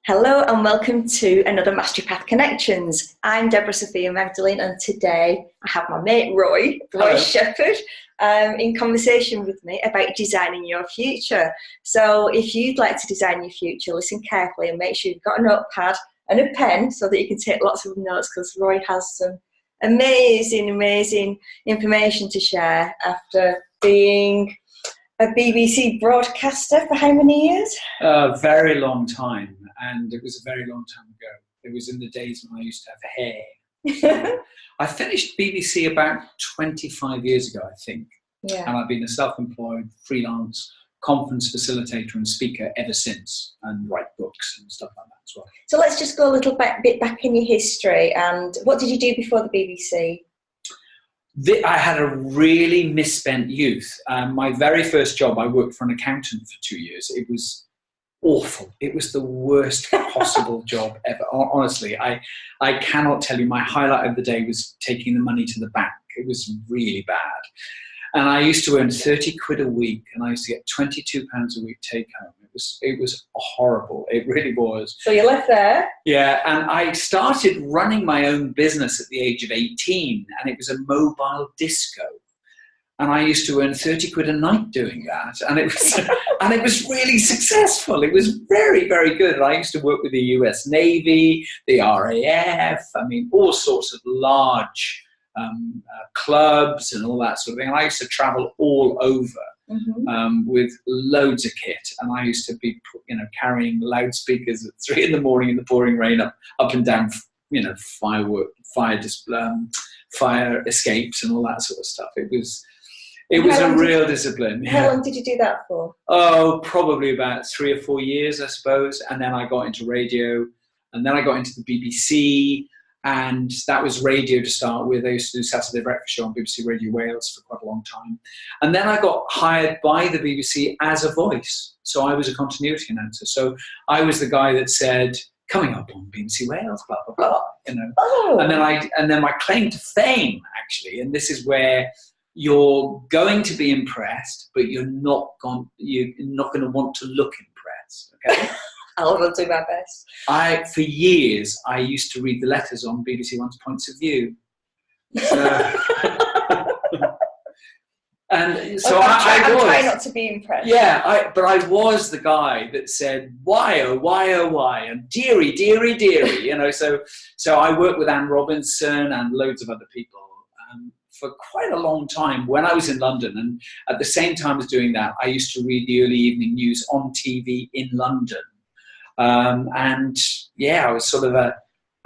Hello and welcome to another Mastery Path Connections. I'm Debra Sofia Magdalene, and today I have my mate Roy Sheppard in conversation with me about designing your future. So if you'd like to design your future, listen carefully and make sure you've got a notepad and a pen so that you can take lots of notes, because Roy has some amazing information to share after being a BBC broadcaster for how many years? A very long time, and it was a very long time ago. It was in the days when I used to have hair. So I finished BBC about 25 years ago, I think. Yeah. And I've been a self-employed, freelance, conference facilitator and speaker ever since, and write books and stuff like that as well. So let's just go a little bit back in your history. And what did you do before the BBC? I had a really misspent youth. My very first job, I worked for an accountant for 2 years. It was awful. It was the worst possible job ever. Honestly, I cannot tell you. My highlight of the day was taking the money to the bank. It was really bad. And I used to earn 30 quid a week, and I used to get £22 a week take home. It was horrible. It really was. So you left there? Yeah, and I started running my own business at the age of 18, and it was a mobile disco. And I used to earn 30 quid a night doing that, and it was and it was really successful. It was very, very good. And I used to work with the US Navy, the RAF, I mean, all sorts of large clubs and all that sort of thing. And I used to travel all over. Mm-hmm. With loads of kit, and I used to be, carrying loudspeakers at 3 a.m. in the pouring rain up and down, fire escapes and all that sort of stuff. It was a real discipline. How long did you do that for? Oh, probably about 3 or 4 years, I suppose. And then I got into radio, and then I got into the BBC. And that was radio to start with. I used to do Saturday Breakfast Show on BBC Radio Wales for quite a long time. And then I got hired by the BBC as a voice. So I was a continuity announcer. So I was the guy that said, coming up on BBC Wales, blah, blah, blah, Oh. And then my claim to fame, actually, and this is where you're going to be impressed, but you're not going to want to look impressed, okay? I'll do my best. For years, I used to read the letters on BBC One's Points of View. So, and so I try not to be impressed. Yeah, but I was the guy that said, why, oh, why, oh, why, and dearie, dearie, dearie, So I worked with Anne Robinson and loads of other people for quite a long time when I was in London. And at the same time as doing that, I used to read the early evening news on TV in London. And yeah, I was sort of a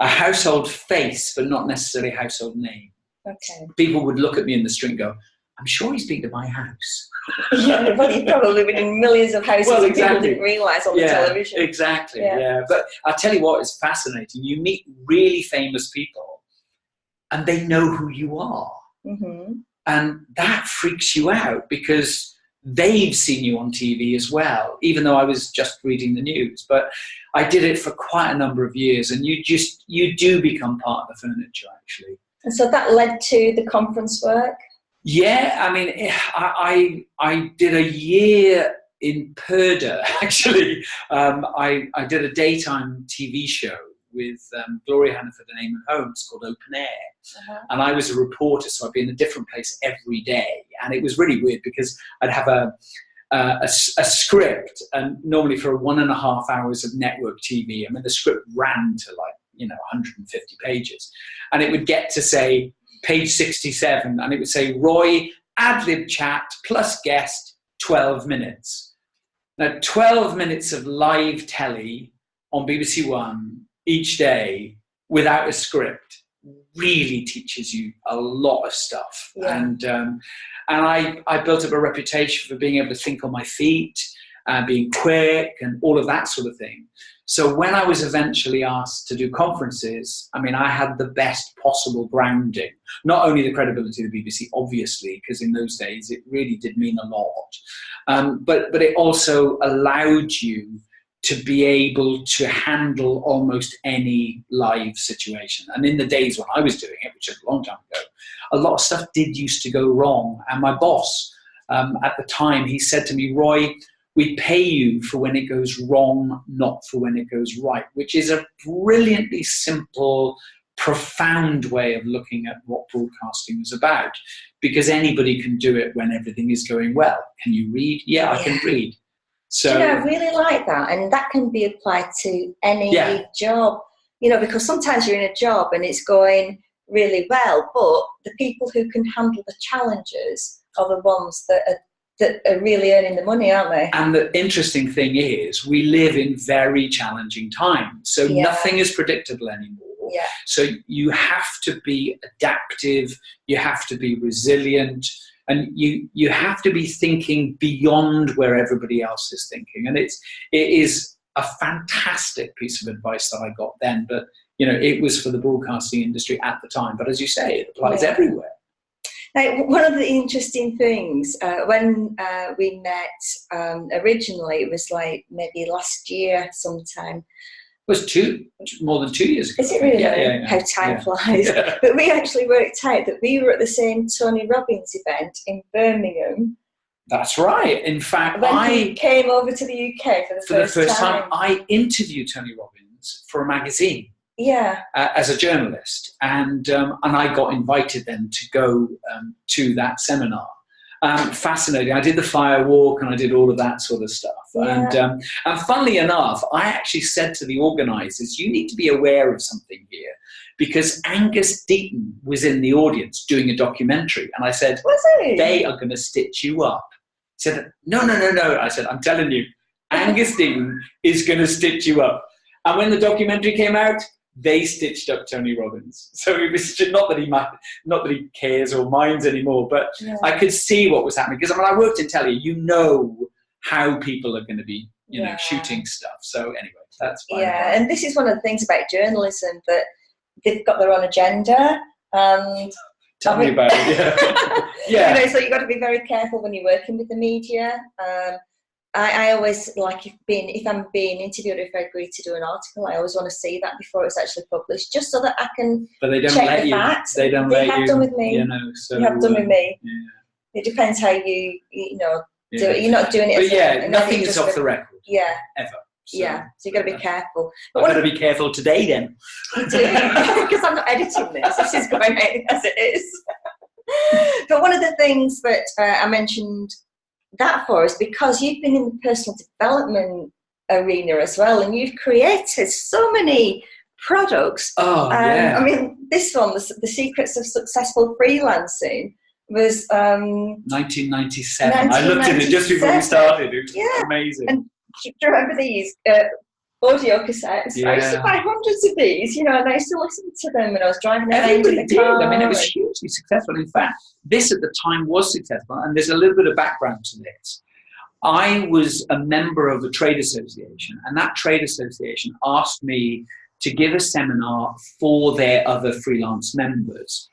household face, but not necessarily a household name. Okay. People would look at me in the street and go, I'm sure he's been to my house. Yeah, but you've probably been in millions of houses. Well, exactly. People didn't realise on the television. Exactly, yeah. But I'll tell you what is fascinating. You meet really famous people and they know who you are. Mm-hmm. And that freaks you out because they've seen you on TV as well, even though I was just reading the news. But I did it for quite a number of years, and you do become part of the furniture, actually. And so that led to the conference work? Yeah, I mean, I did a year in Perda, actually. I did a daytime TV show with Gloria Hannaford and Eamon Holmes called Open Air. Uh-huh. And I was a reporter, so I'd be in a different place every day. And it was really weird because I'd have a script, and normally for 1.5 hours of network TV. I mean, the script ran to 150 pages. And it would get to, say, page 67, and it would say, Roy, ad-lib chat plus guest, 12 minutes. Now, 12 minutes of live telly on BBC One each day without a script really teaches you a lot of stuff. Yeah. And I built up a reputation for being able to think on my feet, being quick and all of that sort of thing. So when I was eventually asked to do conferences, I mean, I had the best possible grounding. Not only the credibility of the BBC, obviously, because in those days it really did mean a lot, but it also allowed you to be able to handle almost any live situation. And in the days when I was doing it, which is a long time ago, a lot of stuff did used to go wrong. And my boss at the time, he said to me, Roy, we pay you for when it goes wrong, not for when it goes right, which is a brilliantly simple, profound way of looking at what broadcasting is about, because anybody can do it when everything is going well. Can you read? Yeah, I can read. So, I really like that, and that can be applied to any job, because sometimes you're in a job and it's going really well, but the people who can handle the challenges are the ones that are really earning the money, aren't they? And the interesting thing is, we live in very challenging times, so nothing is predictable anymore. Yeah. So you have to be adaptive, you have to be resilient, and you have to be thinking beyond where everybody else is thinking. And it is a fantastic piece of advice that I got then, but it was for the broadcasting industry at the time. But as you say, it applies everywhere. Now, one of the interesting things, when we met originally, it was like maybe last year sometime. It was more than 2 years ago. Is it really? Yeah. How time flies. But we actually worked out that we were at the same Tony Robbins event in Birmingham. That's right. In fact, when he came over to the UK for the first time. I interviewed Tony Robbins for a magazine. Yeah. As a journalist, and I got invited then to go to that seminar. Fascinating. I did the fire walk and I did all of that sort of stuff. Yeah. And funnily enough, I actually said to the organisers, you need to be aware of something here, because Angus Deaton was in the audience doing a documentary, and I said, was he? They are going to stitch you up. He said, no. I said, I'm telling you, Angus Deaton is going to stitch you up. And when the documentary came out, they stitched up Tony Robbins. So it was not that he cares or minds anymore, but I could see what was happening. Because I worked in telly, how people are going to be, shooting stuff. So anyway, that's fine. Yeah, and this is one of the things about journalism, that they've got their own agenda. And Tell me about it. Yeah. So you've got to be very careful when you're working with the media. I always like, if I'm being interviewed, if I agree to do an article, I always want to see that before it's actually published, just so that I can check the facts. They have done with me. So, they have done with me. Yeah. It depends how you do it. You're not doing it. But nothing is off the record. Yeah. Ever. So, so you've got to be careful. I've got to be careful today then. You do, because I'm not editing this. This is going out as it is. But one of the things that I mentioned that for is because you've been in the personal development arena as well, and you've created so many products. I mean, this one, the Secrets of Successful Freelancing, was 1997. I looked at it just before we started. It was amazing. And do you remember these audio cassettes? I used to buy hundreds of these, and I used to listen to them when I was driving around in the car. I mean, it was hugely successful. In fact, this at the time was successful, and there's a little bit of background to this. I was a member of a trade association, and that trade association asked me to give a seminar for their other freelance members.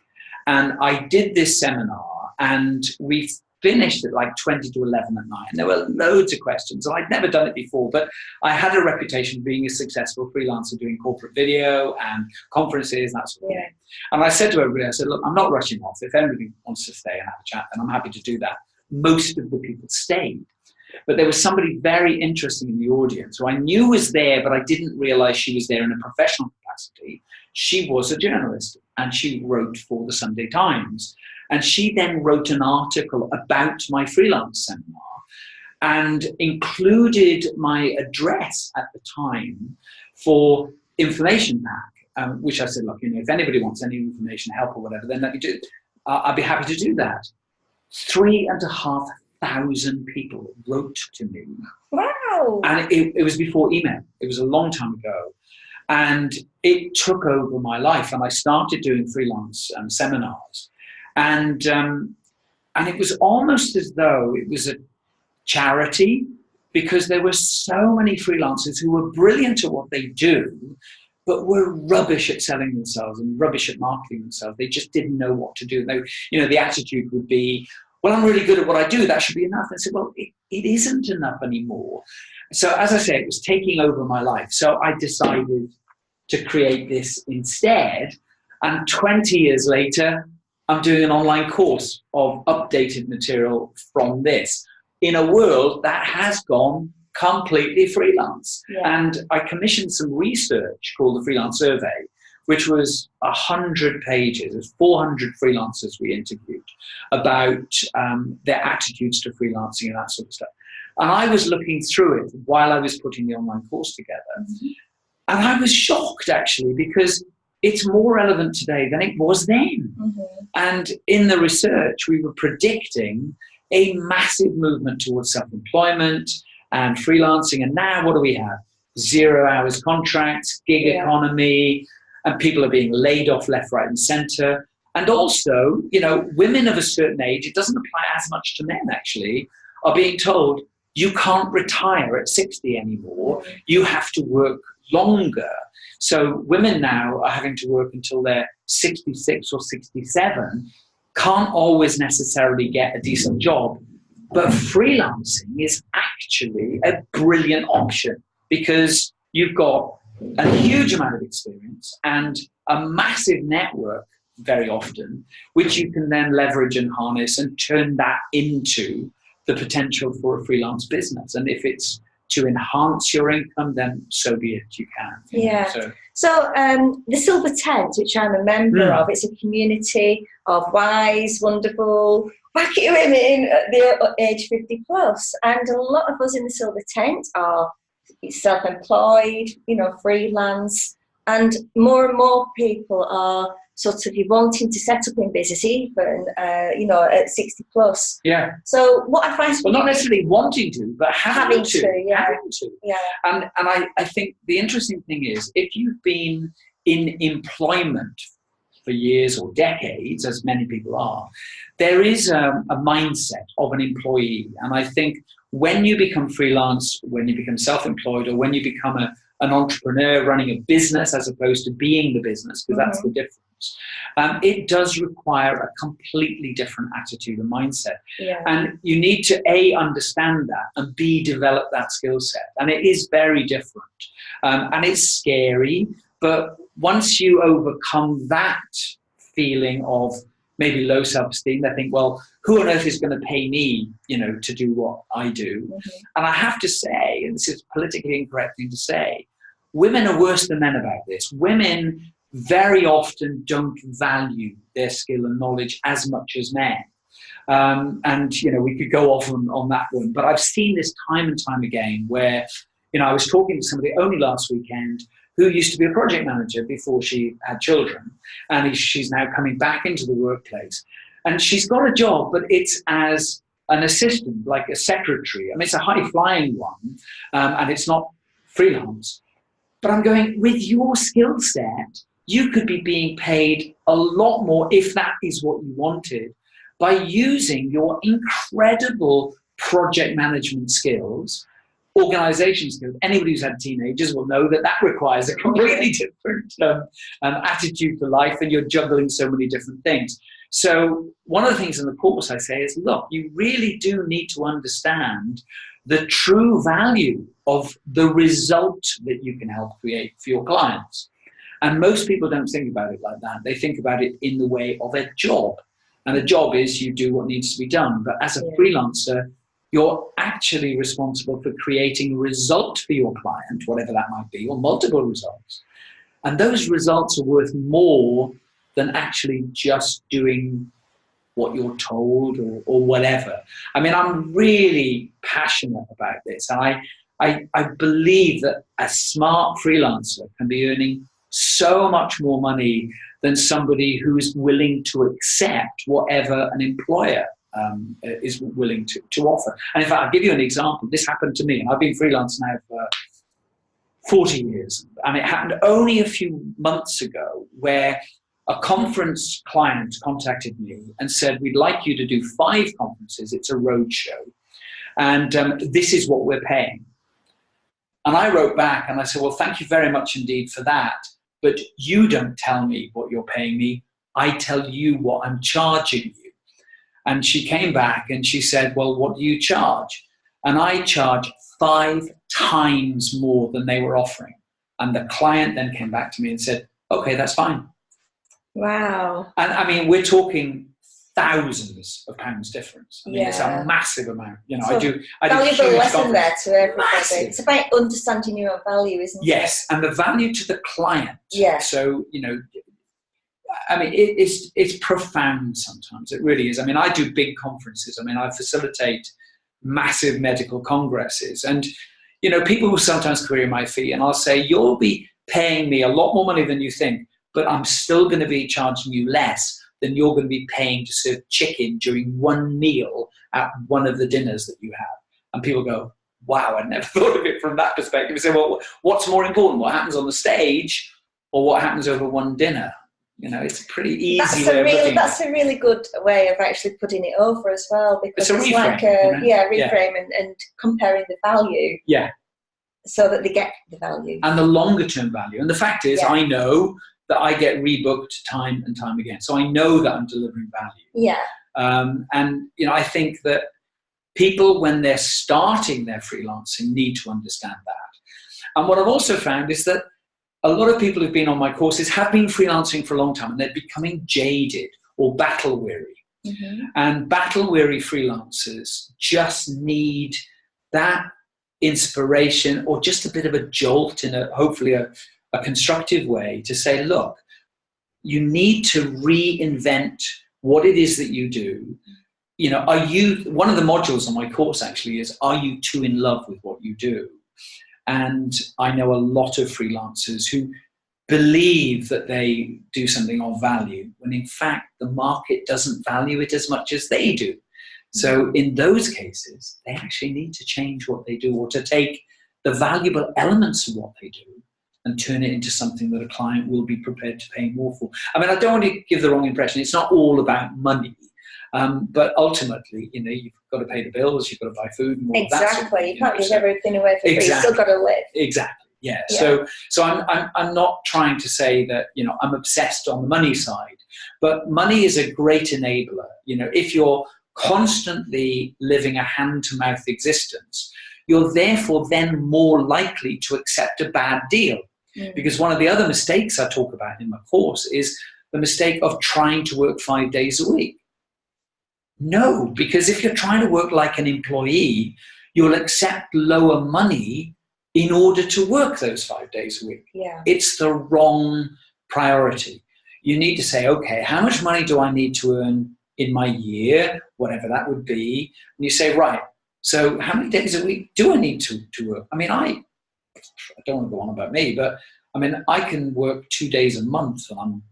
And I did this seminar, and we finished at like 20 to 11 at night. And there were loads of questions. And I'd never done it before, but I had a reputation of being a successful freelancer doing corporate video and conferences and that sort of thing. And I said to everybody, I said, look, I'm not rushing off. If anybody wants to stay and have a chat, then I'm happy to do that. Most of the people stayed. But there was somebody very interesting in the audience who I knew was there, but I didn't realize she was there in a professional capacity. She was a journalist, and she wrote for the Sunday Times. And she then wrote an article about my freelance seminar and included my address at the time for information pack, which I said, look, if anybody wants any information, help or whatever, then let me do it. I'd be happy to do that. 3,500 people wrote to me. Wow. And it was before email. It was a long time ago. And it took over my life. And I started doing freelance seminars. And it was almost as though it was a charity, because there were so many freelancers who were brilliant at what they do, but were rubbish at selling themselves and rubbish at marketing themselves. They just didn't know what to do. They, the attitude would be, well, I'm really good at what I do. That should be enough. And I said, well, it isn't enough anymore. So as I say, it was taking over my life. So I decided to create this instead. And 20 years later, I'm doing an online course of updated material from this. in a world that has gone completely freelance. Yeah. And I commissioned some research called the Freelance Survey, which was 100 pages. It was 400 freelancers we interviewed about their attitudes to freelancing and that sort of stuff. And I was looking through it while I was putting the online course together. Mm-hmm. And I was shocked, actually, because it's more relevant today than it was then. Mm-hmm. And in the research, we were predicting a massive movement towards self-employment and freelancing. And now what do we have? 0 hours contracts, gig economy, and people are being laid off left, right, and center. And also, you know, women of a certain age, it doesn't apply as much to men, actually, are being told, you can't retire at 60 anymore. You have to work longer. So women now are having to work until they're 66 or 67, can't always necessarily get a decent job. But freelancing is actually a brilliant option because you've got a huge amount of experience and a massive network very often, which you can then leverage and harness and turn that into the potential for a freelance business. And if it's to enhance your income, then so be it, you can. Yeah. So the Silver Tent, which I'm a member of, it's a community of wise, wonderful, wacky women at the age 50 plus. And a lot of us in the Silver Tent are self-employed, you know, freelance. And more people are sort of wanting to set up in business even, you know, at 60 plus. Yeah. So what advice? Well, not necessarily wanting to, but having to. Having to. Yeah. And I think the interesting thing is, if you've been in employment for years or decades, as many people are, there is a mindset of an employee. And I think when you become freelance, when you become self-employed, or when you become an entrepreneur running a business as opposed to being the business, because that's the difference. It does require a completely different attitude and mindset. Yeah. And you need to A, understand that, and B, develop that skill set. And it is very different. And it's scary, but once you overcome that feeling of maybe low self-esteem, they think, well, who on earth is going to pay me, you know, to do what I do? Mm-hmm. And I have to say, and this is a politically incorrect thing to say, women are worse than men about this. Women very often don't value their skill and knowledge as much as men. And, you know, we could go off on that one, but I've seen this time and time again where, you know, I was talking to somebody only last weekend who used to be a project manager before she had children. And she's now coming back into the workplace. And she's got a job, but it's as an assistant, like a secretary. I mean, it's a high-flying one, and it's not freelance. But I'm going, with your skill set, you could be being paid a lot more, if that is what you wanted, by using your incredible project management skills, organization skills. Anybody who's had teenagers will know that that requires a completely different attitude to life, and you're juggling so many different things. So one of the things in the course I say is, look, you really do need to understand the true value of the result that you can help create for your clients. And most people don't think about it like that. They think about it in the way of a job. And a job is you do what needs to be done. But as a freelancer, you're actually responsible for creating a result for your client, whatever that might be, or multiple results. And those results are worth more than actually just doing what you're told or whatever. I mean, I'm really passionate about this. And I believe that a smart freelancer can be earning so much more money than somebody who's willing to accept whatever an employer is willing to offer. And in fact, I'll give you an example. This happened to me, and I've been freelance now for 40 years. And it happened only a few months ago where a conference client contacted me and said, we'd like you to do 5 conferences. It's a road show. And this is what we're paying. And I wrote back and I said, well, thank you very much indeed for that. But you don't tell me what you're paying me. I tell you what I'm charging you. And she came back and she said, well, what do you charge? And I charge 5 times more than they were offering. And the client then came back to me and said, okay, that's fine. Wow. And I mean, we're talking thousands of pounds difference. I mean, it's a massive amount. You know, so I do valuable lesson there to everybody. Massive. It's about understanding your own value, isn't it? Yes, and the value to the client. Yeah. So, you know, I mean, it's profound sometimes. It really is. I mean, I do big conferences. I mean, I facilitate massive medical congresses, and you know, people will sometimes query my fee, and I'll say, you'll be paying me a lot more money than you think, but I'm still going to be charging you less than you're going to be paying to serve chicken during one meal at one of the dinners that you have. And people go, wow, I never thought of it from that perspective. They say, well, what's more important, what happens on the stage or what happens over one dinner? You know, it's a pretty easy way of looking at it. That's a really good way of actually putting it over as well, because it's reframe, like reframe and comparing the value. Yeah. So that they get the value. And the longer term value. And the fact is, I know that I get rebooked time and time again. So I know that I'm delivering value. Yeah. And, you know, I think that people, when they're starting their freelancing, need to understand that. And what I've also found is that a lot of people who've been on my courses have been freelancing for a long time, and they're becoming jaded or battle weary. Mm-hmm. And battle weary freelancers just need that inspiration or just a bit of a jolt in hopefully a constructive way to say, look, you need to reinvent what it is that you do. You know, one of the modules on my course actually is, are you too in love with what you do? And I know a lot of freelancers who believe that they do something of value when in fact the market doesn't value it as much as they do. So in those cases, they actually need to change what they do, or to take the valuable elements of what they do and turn it into something that a client will be prepared to pay more for. I mean, I don't want to give the wrong impression. It's not all about money. But ultimately, you know, you've got to pay the bills, you've got to buy food and all that. Exactly. You can't give everything away for free. You've still got to live. Exactly. Yeah. So I'm not trying to say that, you know, I'm obsessed on the money side, but money is a great enabler. You know, if you're constantly living a hand-to-mouth existence, you're therefore then more likely to accept a bad deal. Because one of the other mistakes I talk about in my course is the mistake of trying to work 5 days a week. No, because if you're trying to work like an employee, you'll accept lower money in order to work those 5 days a week. Yeah. It's the wrong priority. You need to say, okay, how much money do I need to earn in my year, whatever that would be? And you say, right, so how many days a week do I need to work? I mean, I don't want to go on about me, but I mean, I can work 2 days a month and I'm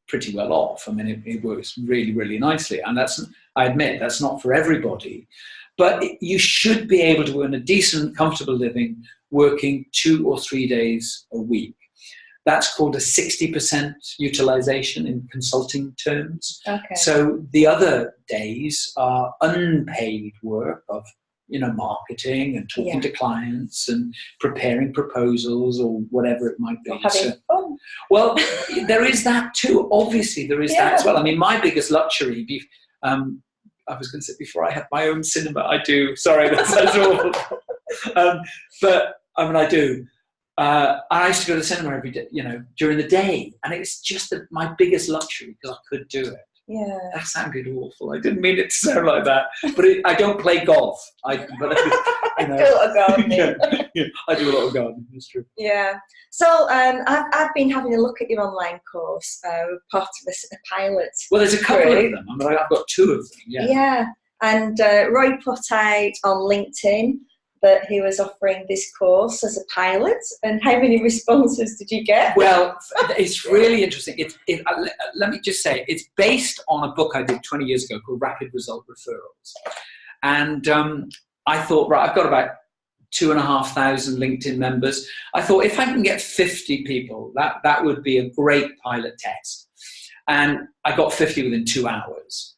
pretty well off. I mean, it works really, really nicely. And I admit, that's not for everybody. But you should be able to earn a decent, comfortable living working 2 or 3 days a week. That's called a 60% utilization in consulting terms. Okay. So the other days are unpaid work of, you know, marketing and talking to clients and preparing proposals or whatever it might be. Having fun. Well, there is that too. Obviously, there is that as well. I mean, my biggest luxury, I was going to say before I had my own cinema, I do. Sorry, that sounds awful. But I mean, I do. I used to go to the cinema every day, you know, during the day, and it's just my biggest luxury because I could do it. Yeah. That sounded awful. I didn't mean it to sound like that. But I don't play golf. I do a lot of gardening. I do a lot of gardening. That's true. Yeah. So I've been having a look at your online course, part of a pilot. Well, there's a couple of them. I mean, I've got 2 of them. Yeah. Yeah. And Roy put out on LinkedIn that he was offering this course as a pilot. And how many responses did you get? Well, it's really interesting. Let me just say, it's based on a book I did 20 years ago called Rapid Result Referrals. And I thought, right, I've got about 2,500 LinkedIn members. I thought if I can get 50 people, that would be a great pilot test. And I got 50 within 2 hours.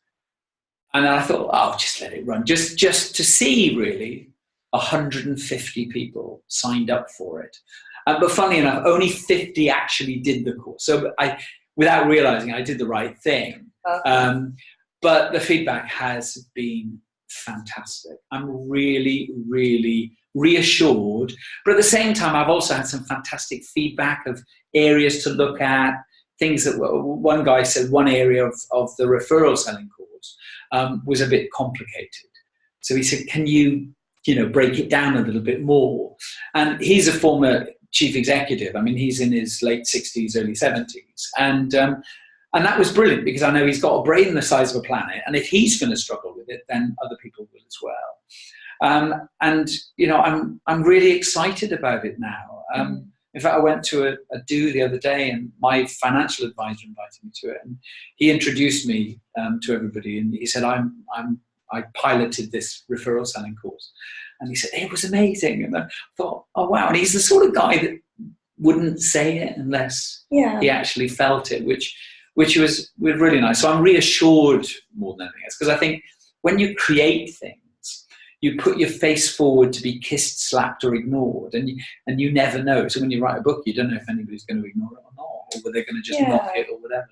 And then I thought, oh, just let it run. Just to see, really. 150 people signed up for it. But funnily enough, only 50 actually did the course. So without realizing, I did the right thing. Okay. But the feedback has been fantastic. I'm really, really reassured. But at the same time, I've also had some fantastic feedback of areas to look at, things that one guy said one area of the referral selling course was a bit complicated. So he said, can you break it down a little bit more? And he's a former chief executive. I mean, he's in his late 60s, early 70s. And that was brilliant, because I know he's got a brain the size of a planet. And if he's going to struggle with it, then other people will as well. I'm really excited about it now. In fact, I went to a do the other day, and my financial advisor invited me to it. And he introduced me to everybody. And he said, I piloted this referral selling course. And he said, it was amazing. And I thought, oh, wow. And he's the sort of guy that wouldn't say it unless he actually felt it, which was really nice. So I'm reassured more than anything else, because I think when you create things, you put your face forward to be kissed, slapped, or ignored, and you never know. So when you write a book, you don't know if anybody's going to ignore it or not, or whether they're going to just knock it or whatever.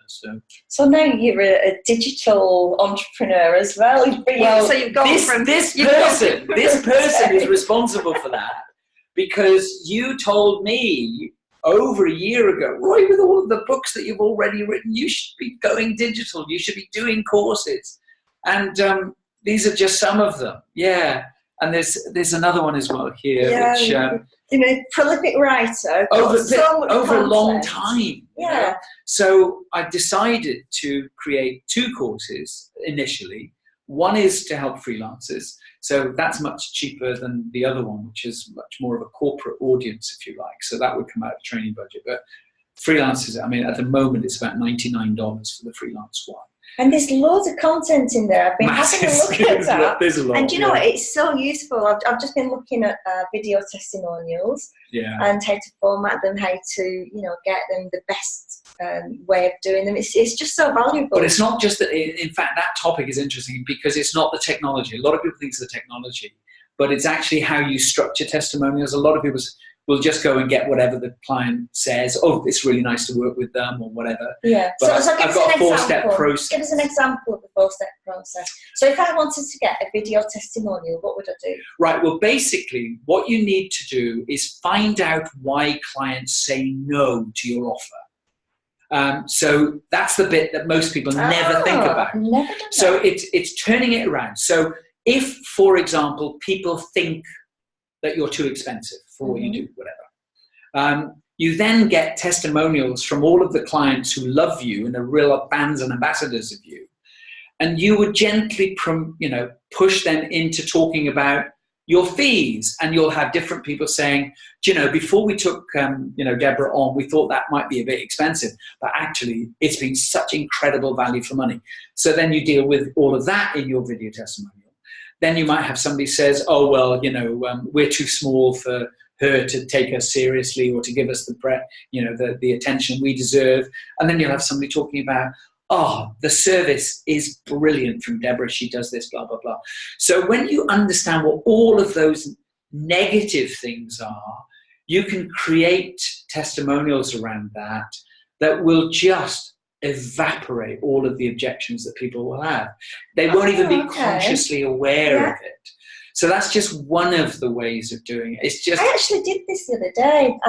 So now you're a digital entrepreneur as well. So you've gone from this person is responsible for that, because you told me over a year ago, Roy, with all of the books that you've already written, you should be going digital. You should be doing courses, and these are just some of them. Yeah. And there's another one as well here, which prolific writer over a long time. Yeah. So I decided to create 2 courses initially. One is to help freelancers. So that's much cheaper than the other one, which is much more of a corporate audience, if you like. So that would come out of training budget. But freelancers, I mean, at the moment, it's about $99 for the freelance one. And there's loads of content in there. I've been having a look at that. There's a lot. And what? It's so useful. I've just been looking at video testimonials and how to format them, how to, get them the best way of doing them. It's just so valuable. But it's not just that. In fact, that topic is interesting because it's not the technology. A lot of people think it's the technology, but it's actually how you structure testimonials. A lot of people will just go and get whatever the client says. Oh, it's really nice to work with them, or whatever. Yeah. But so I've got a 4-step process. Give us an example of the 4-step process. So if I wanted to get a video testimonial, what would I do? Right. Well, basically, what you need to do is find out why clients say no to your offer. So that's the bit that most people never think about. Never done that. So it's turning it around. So if, for example, people think that you're too expensive for what you do, whatever. You then get testimonials from all of the clients who love you and are real fans and ambassadors of you. And you would gently, push them into talking about your fees. And you'll have different people saying, before we took, Debra on, we thought that might be a bit expensive, but actually it's been such incredible value for money. So then you deal with all of that in your video testimonial. Then you might have somebody says, oh, well, we're too small for her to take us seriously or to give us the attention we deserve. And then you'll have somebody talking about, oh, the service is brilliant from Debra. She does this, blah, blah, blah. So when you understand what all of those negative things are, you can create testimonials around that will just evaporate all of the objections that people will have. They won't even be consciously aware of it. So that's just one of the ways of doing it. I actually did this the other day.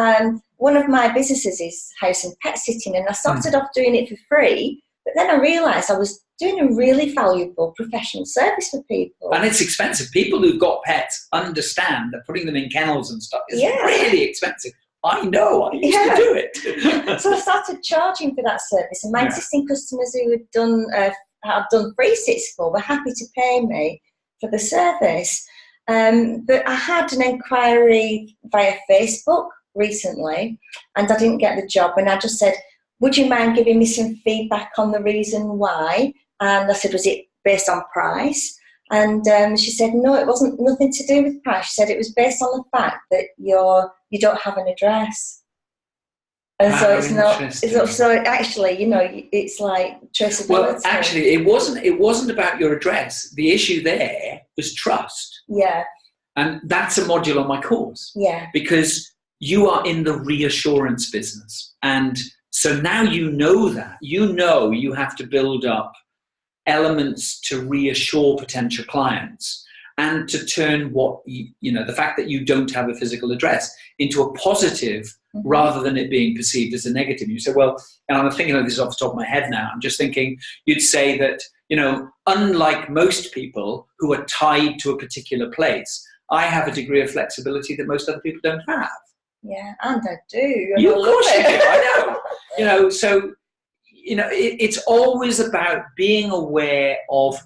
One of my businesses is house and pet sitting, and I started off doing it for free, but then I realised I was doing a really valuable professional service for people. And it's expensive. People who've got pets understand that putting them in kennels and stuff is really expensive. I know, I used to do it. So I started charging for that service, and my existing customers who had done free sits for were happy to pay me for the service. But I had an inquiry via Facebook recently, and I didn't get the job, and I just said, would you mind giving me some feedback on the reason why? And I said, was it based on price? And she said, no, it wasn't, nothing to do with price. She said it was based on the fact that you don't have an address. And so it's not, so actually, it's like traceability. Well, actually, it wasn't about your address. The issue there was trust. Yeah. And that's a module on my course. Yeah. Because you are in the reassurance business. And so now that. You have to build up elements to reassure potential clients. and to turn the fact that you don't have a physical address into a positive rather than it being perceived as a negative. You say, well, and I'm thinking of this off the top of my head now, I'm just thinking you'd say that, unlike most people who are tied to a particular place, I have a degree of flexibility that most other people don't have. Yeah, and I do. Of course you do, I know. So, it's always about being aware of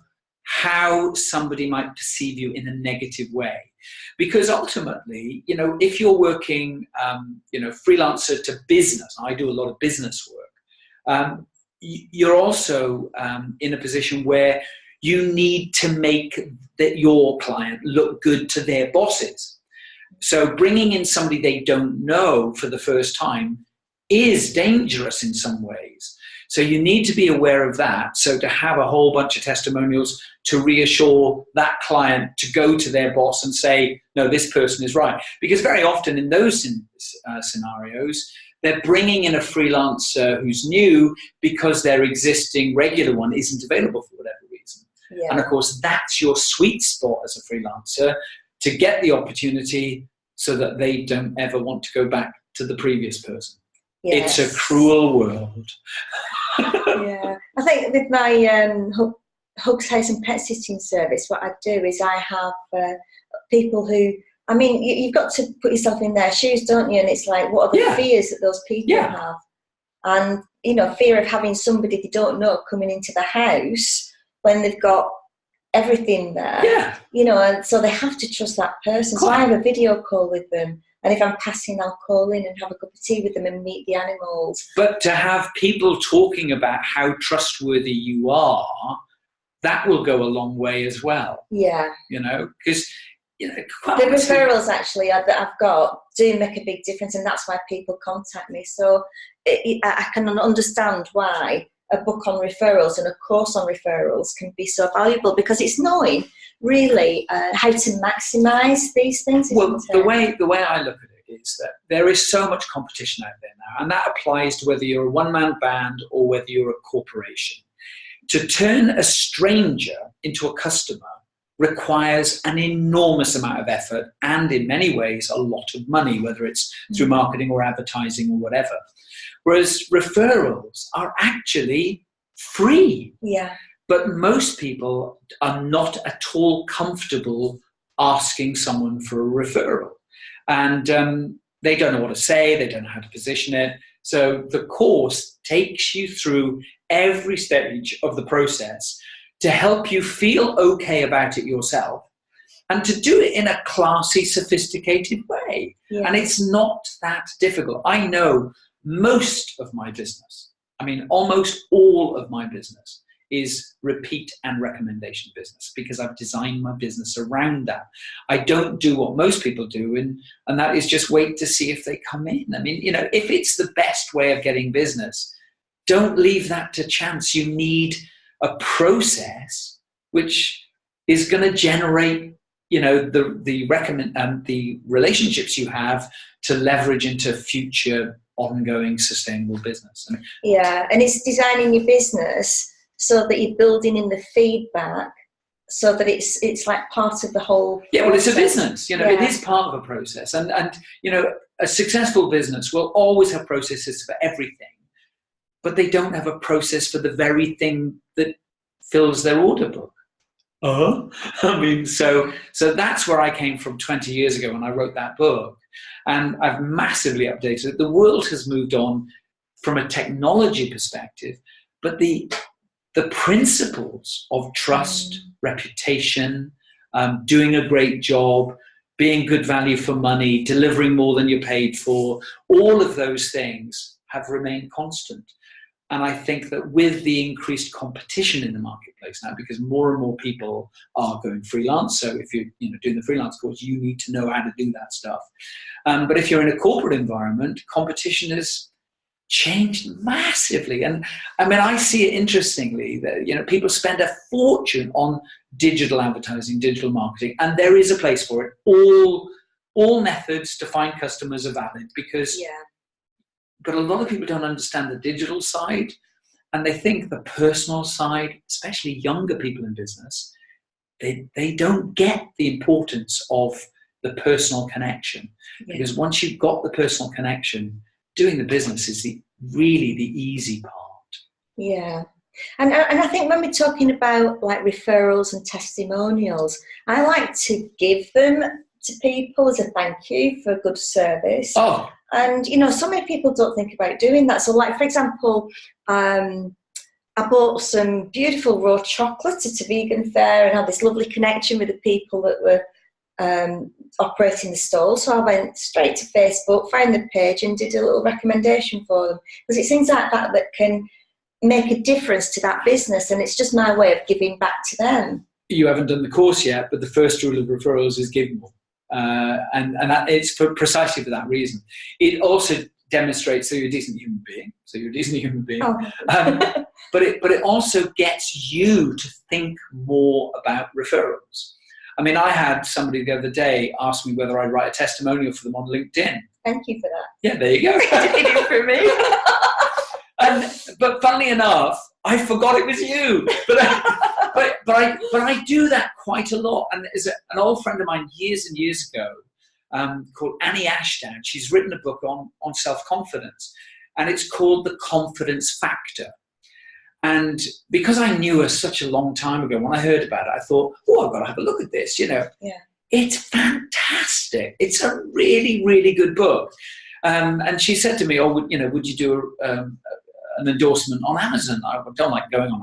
how somebody might perceive you in a negative way. Because ultimately, if you're working, freelancer to business, I do a lot of business work, you're also in a position where you need to make your client look good to their bosses. So bringing in somebody they don't know for the first time is dangerous in some ways. So you need to be aware of that. So to have a whole bunch of testimonials to reassure that client to go to their boss and say, no, this person is right. Because very often in those scenarios, they're bringing in a freelancer who's new because their existing regular one isn't available for whatever reason. Yeah. And of course, that's your sweet spot as a freelancer, to get the opportunity so that they don't ever want to go back to the previous person. Yes. It's a cruel world. Yeah, I think with my Hugs House and Pet Sitting service, what I do is I have people who, you've got to put yourself in their shoes, don't you? And it's like, what are the fears that those people have? And, fear of having somebody they don't know coming into the house when they've got everything there. Yeah. And so they have to trust that person. So I have a video call with them. And if I'm passing, I'll call in and have a cup of tea with them and meet the animals. But to have people talking about how trustworthy you are, that will go a long way as well. Yeah. Because, the referrals actually that I've got do make a big difference, and that's why people contact me. So I can understand why a book on referrals and a course on referrals can be so valuable, because it's knowing really how to maximise these things. Well, the way I look at it is that there is so much competition out there now, and that applies to whether you're a one-man band or whether you're a corporation. To turn a stranger into a customer requires an enormous amount of effort and in many ways a lot of money, whether it's through marketing or advertising or whatever. Whereas referrals are actually free. Yeah. But most people are not at all comfortable asking someone for a referral. And they don't know what to say, they don't know how to position it. So the course takes you through every stage of the process to help you feel okay about it yourself, and to do it in a classy, sophisticated way. Yeah. And it's not that difficult. I know most of my business, almost all of my business is repeat and recommendation business, because I've designed my business around that. I don't do what most people do, and that is just wait to see if they come in. If it's the best way of getting business, don't leave that to chance. You need a process which is going to generate, the relationships you have to leverage into future ongoing sustainable business. Yeah, and it's designing your business so that you're building in the feedback, so that it's like part of the whole process. Yeah, well, it's a business. It is part of a process, and a successful business will always have processes for everything, but they don't have a process for the very thing that fills their order book. So that's where I came from 20 years ago when I wrote that book, and I've massively updated it. The world has moved on from a technology perspective, but the principles of trust, reputation, doing a great job, being good value for money, delivering more than you're paid for, all of those things have remained constant. And I think that with the increased competition in the marketplace now, because more and more people are going freelance, so if you're doing the freelance course, you need to know how to do that stuff. But if you're in a corporate environment, competition has changed massively. And I see it interestingly that people spend a fortune on digital advertising, digital marketing, and there is a place for it. All methods to find customers are valid, because but a lot of people don't understand the digital side, and they think the personal side, especially younger people in business, they don't get the importance of the personal connection. Because once you've got the personal connection, doing the business is really the easy part. Yeah. And I think when we're talking about like referrals and testimonials, I like to give them to people as a thank you for good service. Oh. And, so many people don't think about doing that. So like, for example, I bought some beautiful raw chocolate at a vegan fair and had this lovely connection with the people that were operating the stall. So I went straight to Facebook, found the page and did a little recommendation for them. Because it's things like that that can make a difference to that business, and it's just my way of giving back to them. You haven't done the course yet, but the first rule of referrals is give more. And that it's precisely for that reason. It also demonstrates that you're a decent human being. Oh. But it also gets you to think more about referrals. I mean, I had somebody the other day ask me whether I'd write a testimonial for them on LinkedIn. Thank you for that. Yeah, there you go. Did it for me. But funnily enough, I forgot it was you. But I do that quite a lot. And there's an old friend of mine years and years ago called Annie Ashdown. She's written a book on self-confidence, and it's called The Confidence Factor. And because I knew her such a long time ago, when I heard about it, I thought, oh, I've got to have a look at this. Yeah. It's fantastic. It's a really, really good book. And she said to me, would you do an endorsement on Amazon? I don't like going on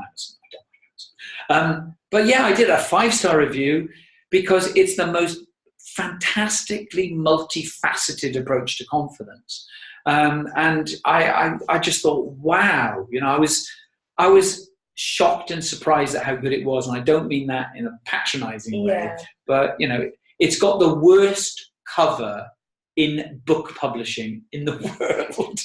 Amazon. But yeah, I did a 5-star review because it's the most fantastically multifaceted approach to confidence. And I just thought, wow, I was shocked and surprised at how good it was. And I don't mean that in a patronizing way, but it's got the worst cover in book publishing in the world,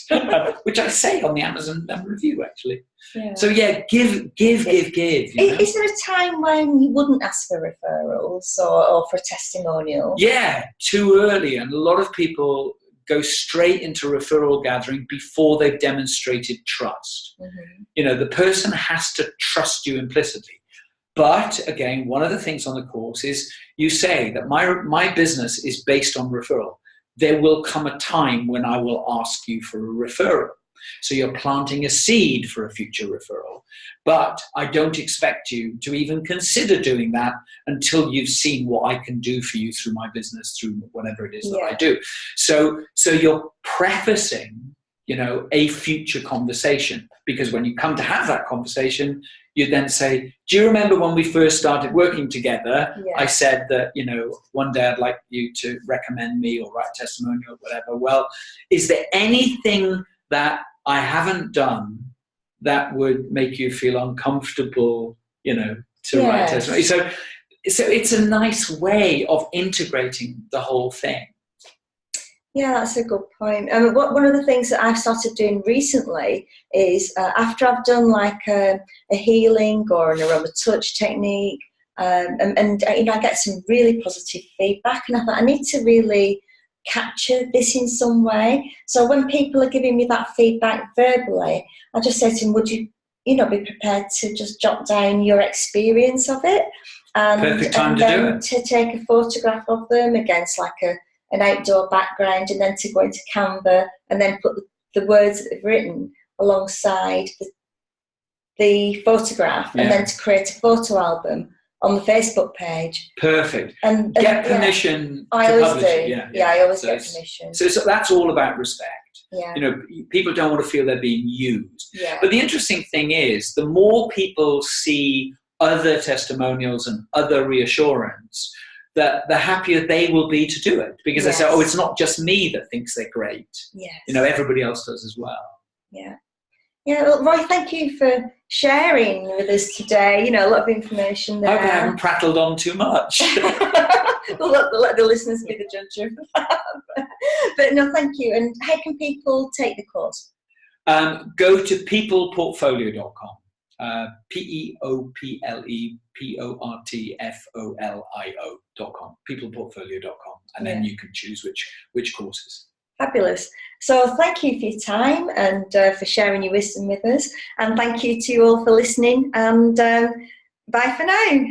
which I say on the Amazon review, actually. Yeah. So yeah, give. Is there a time when you wouldn't ask for referrals or for testimonials? Yeah, too early. And a lot of people go straight into referral gathering before they've demonstrated trust. Mm-hmm. The person has to trust you implicitly. But again, one of the things on the course is you say that my business is based on referral. There will come a time when I will ask you for a referral. So you're planting a seed for a future referral. But I don't expect you to even consider doing that until you've seen what I can do for you through my business, through whatever it is that I do. So you're prefacing, a future conversation. Because when you come to have that conversation, you then say, do you remember when we first started working together? Yeah. I said that, one day I'd like you to recommend me or write a testimonial or whatever. Well, is there anything that I haven't done that would make you feel uncomfortable, to write a testimonial? So it's a nice way of integrating the whole thing. Yeah, that's a good point. One of the things that I've started doing recently is after I've done like a healing or an aroma touch technique, and I get some really positive feedback, and I thought I need to really capture this in some way. So when people are giving me that feedback verbally, I just say to them, would you be prepared to just jot down your experience of it? Perfect time to do it. To take a photograph of them against like an outdoor background, and then to go into Canva and then put the words that they've written alongside the photograph, and then to create a photo album on the Facebook page. Perfect. And get permission to I always publish do. it. Yeah, I always get permission. So that's all about respect. Yeah. People don't want to feel they're being used. Yeah. But the interesting thing is, the more people see other testimonials and other reassurance, that the happier they will be to do it, because they say, oh, it's not just me that thinks they're great. Yes. Everybody else does as well. Yeah. Yeah, well, Roy, thank you for sharing with us today. A lot of information there. I hope I haven't prattled on too much. We'll let the listeners be the judge of that. But no, thank you. And how can people take the course? Go to peopleportfolio.com. peopleportfolio.com, peopleportfolio.com, and then you can choose which courses. Fabulous. So thank you for your time and for sharing your wisdom with us, and thank you to you all for listening, and bye for now.